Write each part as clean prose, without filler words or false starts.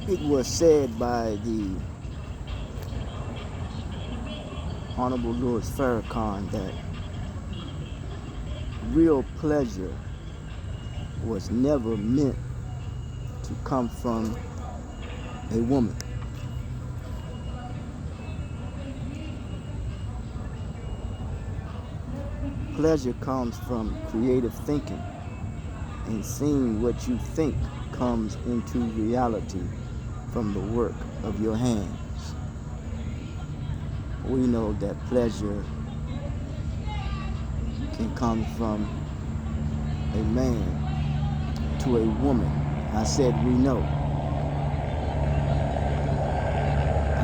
It was said by the Honorable Louis Farrakhan that real pleasure was never meant to come from a woman. Pleasure comes from creative thinking and seeing what you think comes into reality from the work of your hands. We know that pleasure can come from a man to a woman. I said we know.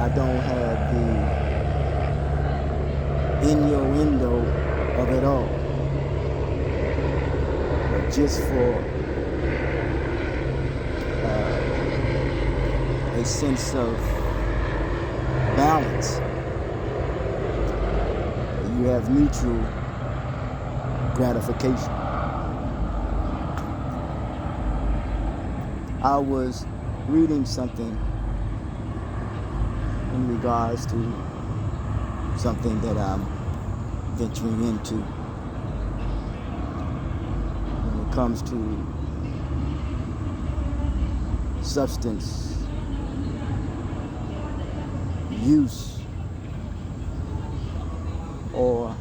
I don't have the innuendo of it all. But just for a sense of balance, you have mutual gratification. I was reading something in regards to something that I'm venturing into when it comes to substance use or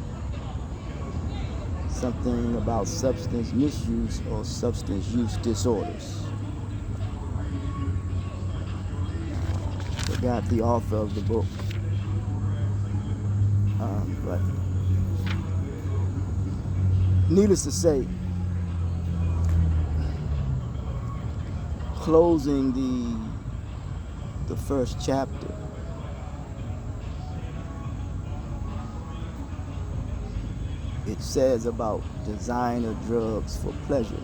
something about substance misuse or substance use disorders. Forgot the author of the book, but needless to say, closing the first chapter, it says about designer drugs for pleasure.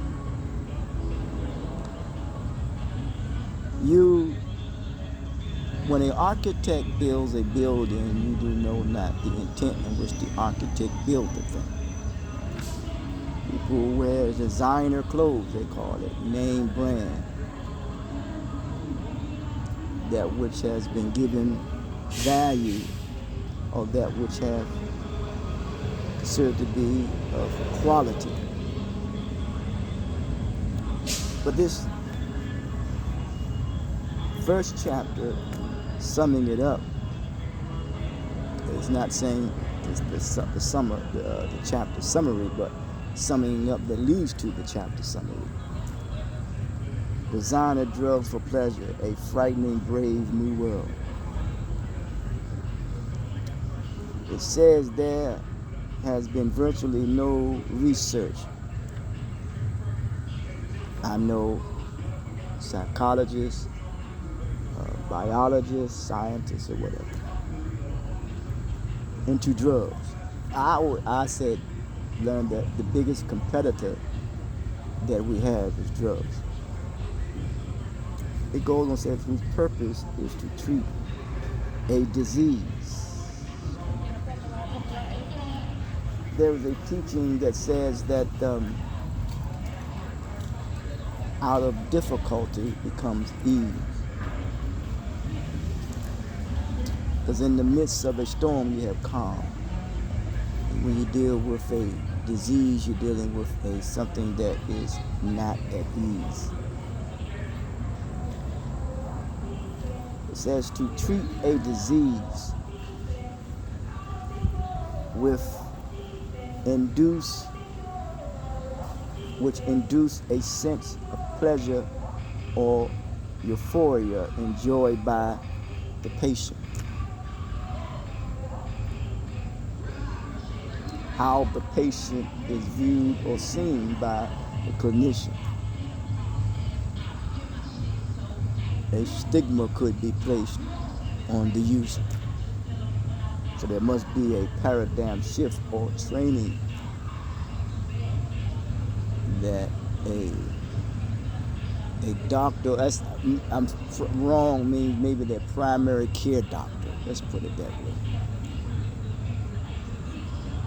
When an architect builds a building, you do know not the intent in which the architect built the thing. People wear designer clothes, they call it, name brand, that which has been given value, or that which have considered to be of quality. But this first chapter, summing it up, it's not saying the chapter summary, but summing up that leads to the chapter summary. Designer drugs for pleasure, a frightening, brave new world. It says there has been virtually no research. I know psychologists, biologists, scientists, or whatever, into drugs. I said, learned that the biggest competitor that we have is drugs. It goes on to say whose purpose is to treat a disease. There is a teaching that says that out of difficulty becomes ease. Because in the midst of a storm, you have calm. And when you deal with a disease, you're dealing with something that is not at ease. It says to treat a disease which induce a sense of pleasure or euphoria enjoyed by the patient. How the patient is viewed or seen by the clinician. A stigma could be placed on the user. So there must be a paradigm shift or training that a doctor, I'm wrong, means maybe their primary care doctor, let's put it that way,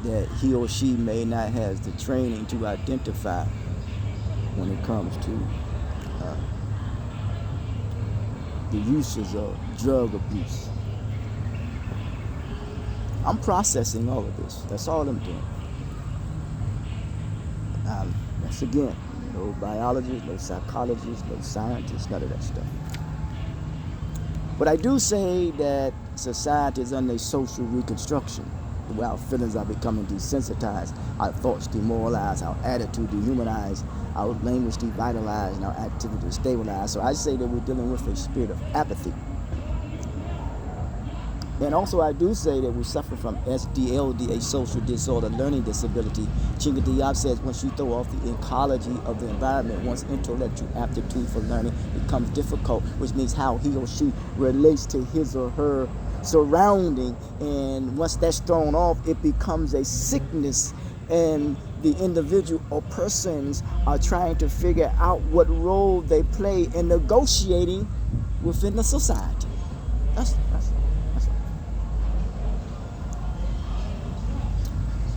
that he or she may not have the training to identify when it comes to the uses of drug abuse. I'm processing all of this. That's all I'm doing. Once again, no biologists, no psychologists, no scientists, none of that stuff. But I do say that society is under social reconstruction. Our feelings are becoming desensitized, our thoughts demoralized, our attitude dehumanized, our language devitalized, and our activity stabilized. So I say that we're dealing with a spirit of apathy. And also I do say that we suffer from SDLD, a social disorder, learning disability. Chinga Diop says once you throw off the ecology of the environment, once intellectual aptitude for learning becomes difficult, which means how he or she relates to his or her surrounding, and once that's thrown off, it becomes a sickness, and the individual or persons are trying to figure out what role they play in negotiating within the society. That's all.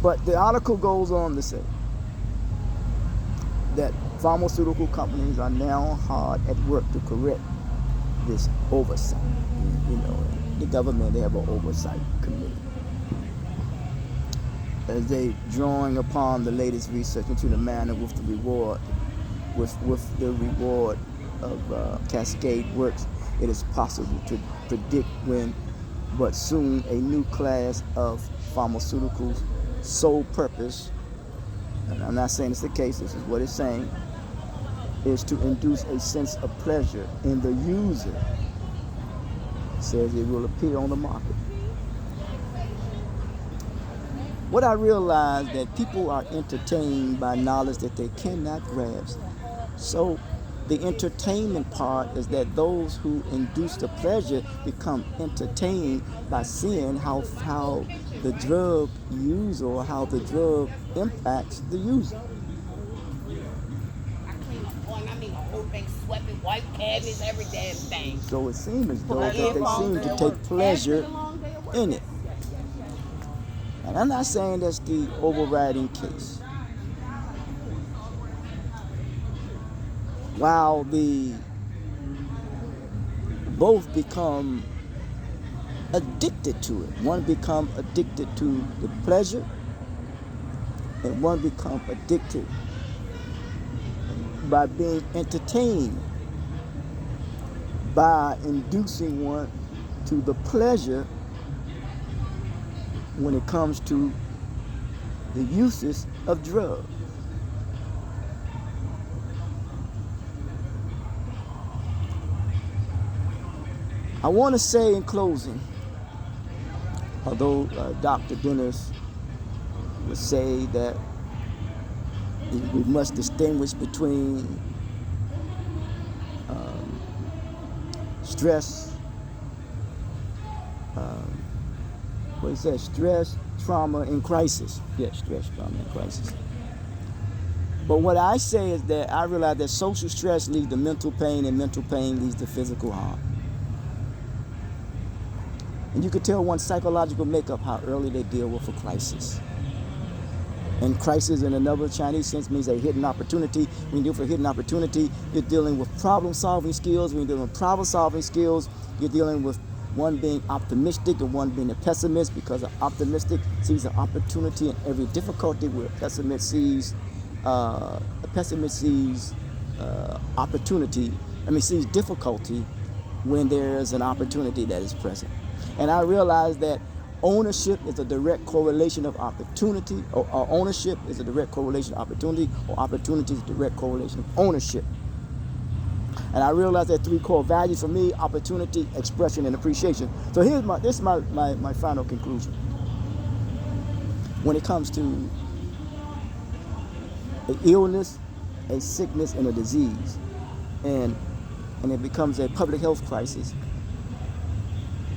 But the article goes on to say that pharmaceutical companies are now hard at work to correct this oversight. You know, the government, they have an oversight committee. As they drawing upon the latest research into the manner with the reward, with the reward of cascade works, it is possible to predict when, but soon, a new class of pharmaceuticals sole purpose, and I'm not saying it's the case, this is what it's saying, is to induce a sense of pleasure in the user. It says it will appear on the market. What I realize that people are entertained by knowledge that they cannot grasp. So the entertainment part is that those who induce the pleasure become entertained by seeing how the drug user or how the drug impacts the user. So it seems as though that they seem to take pleasure in it. And I'm not saying that's the overriding case. While both become addicted to it. One become addicted to the pleasure, and one become addicted by being entertained by inducing one to the pleasure when it comes to the uses of drugs. I want to say in closing, although Dr. Dennis would say that we must distinguish between stress, what he said, stress, trauma, and crisis. Yes, stress, trauma, and crisis. But what I say is that I realize that social stress leads to mental pain, and mental pain leads to physical harm. And you can tell one's psychological makeup how early they deal with a crisis. And crisis in another Chinese sense means a hidden opportunity. When you deal with a hidden opportunity, you're dealing with problem-solving skills. When you're dealing with problem-solving skills, you're dealing with one being optimistic and one being a pessimist, because an optimistic sees an opportunity in every difficulty, where a pessimist sees sees difficulty when there's an opportunity that is present. And I realize that ownership is a direct correlation of opportunity, or ownership is a direct correlation of opportunity, or opportunity is a direct correlation of ownership. And I realize that three core values for me: opportunity, expression, and appreciation. So this is my final conclusion. When it comes to an illness, a sickness, and a disease, and it becomes a public health crisis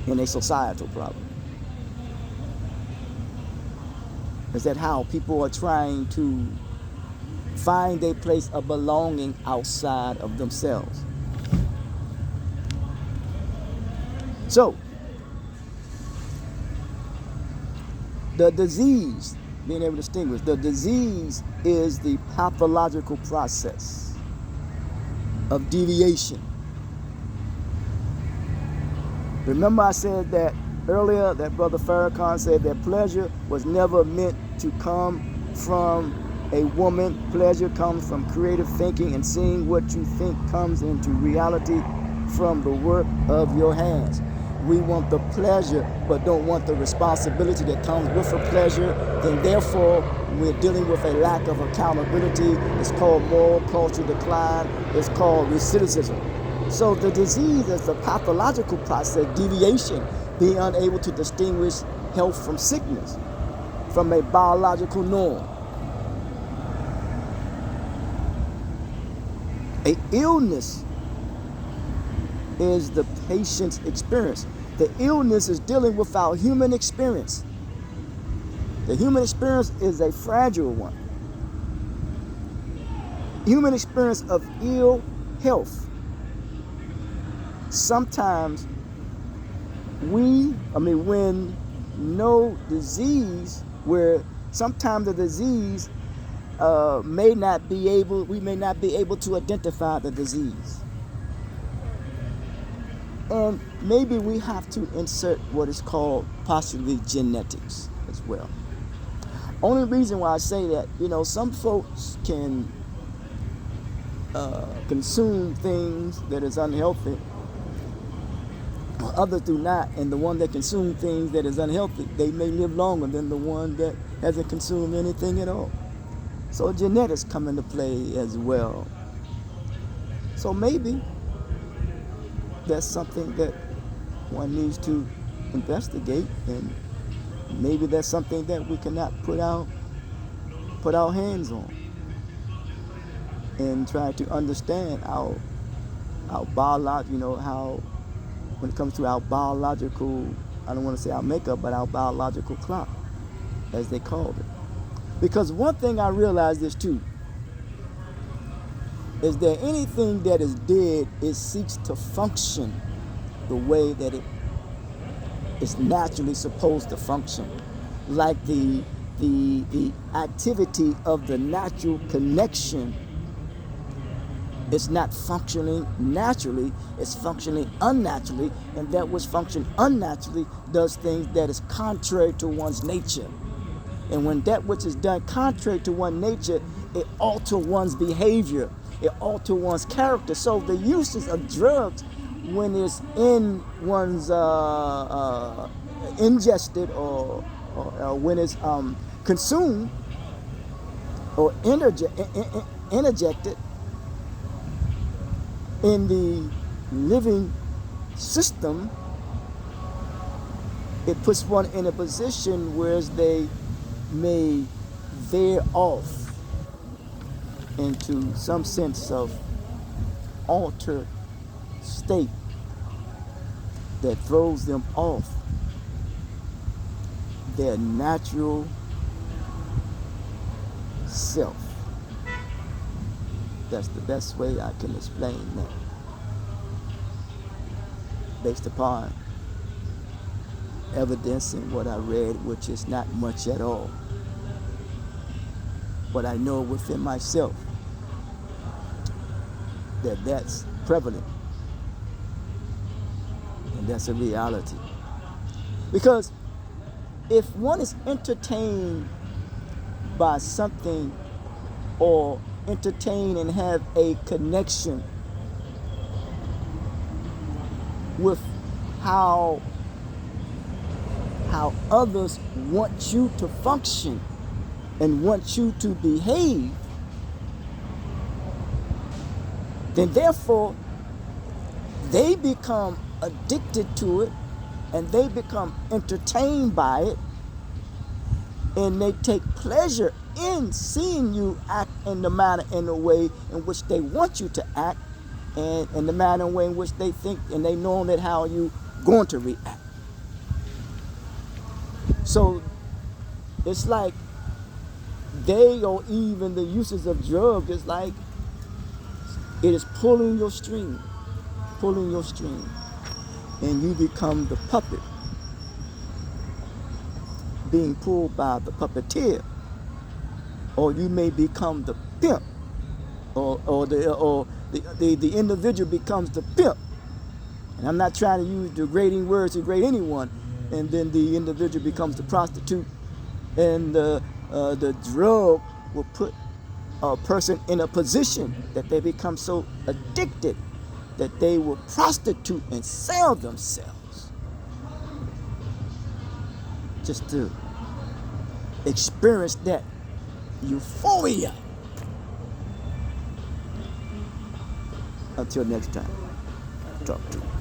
and a societal problem, is that how people are trying to find a place of belonging outside of themselves. So, the disease, being able to distinguish, the disease is the pathological process of deviation Remember I said that earlier, that Brother Farrakhan said that pleasure was never meant to come from a woman. Pleasure comes from creative thinking and seeing what you think comes into reality from the work of your hands. We want the pleasure but don't want the responsibility that comes with the pleasure. Then therefore we're dealing with a lack of accountability. It's called moral culture decline. It's called recidivism. So the disease is a pathological process, deviation, being unable to distinguish health from sickness, from a biological norm. A illness is the patient's experience. The illness is dealing with our human experience. The human experience is a fragile one. Human experience of ill health. Sometimes when no disease, where sometimes the disease we may not be able to identify the disease. And maybe we have to insert what is called possibly genetics as well. Only reason why I say that, some folks can consume things that is unhealthy, others do not, and the one that consumes things that is unhealthy, they may live longer than the one that hasn't consumed anything at all. So genetics come into play as well. So maybe that's something that one needs to investigate, and maybe that's something that we cannot put our hands on and try to understand our biological, how when it comes to our biological, I don't want to say our makeup, but our biological clock, as they called it. Because one thing I realized is too, is that anything that is dead, it seeks to function the way that it is naturally supposed to function. Like the activity of the natural connection is not functioning naturally, it's functioning unnaturally, and that which functions unnaturally does things that is contrary to one's nature. And when that which is done contrary to one's nature, it alters one's behavior, it alters one's character. So the uses of drugs, when it's in one's ingested or when it's consumed or interjected in the living system, it puts one in a position where they may veer off into some sense of altered state that throws them off their natural self. That's the best way I can explain that, based upon evidence in what I read, which is not much at all. But I know within myself that that's prevalent, and that's a reality. Because if one is entertained by something, or entertain and have a connection with how others want you to function and want you to behave, then therefore they become addicted to it, and they become entertained by it, and they take pleasure in seeing you act in the way in which they want you to act, and in the manner in way in which they think and they know that how you going to react. So it's like they, or even the uses of drugs, is like it is pulling your string, and you become the puppet being pulled by the puppeteer. Or you may become the pimp, or the individual becomes the pimp, And I'm not trying to use degrading words to degrade anyone. And then the individual becomes the prostitute, and the drug will put a person in a position that they become so addicted that they will prostitute and sell themselves just to experience that euphoria. Until next time, talk to you.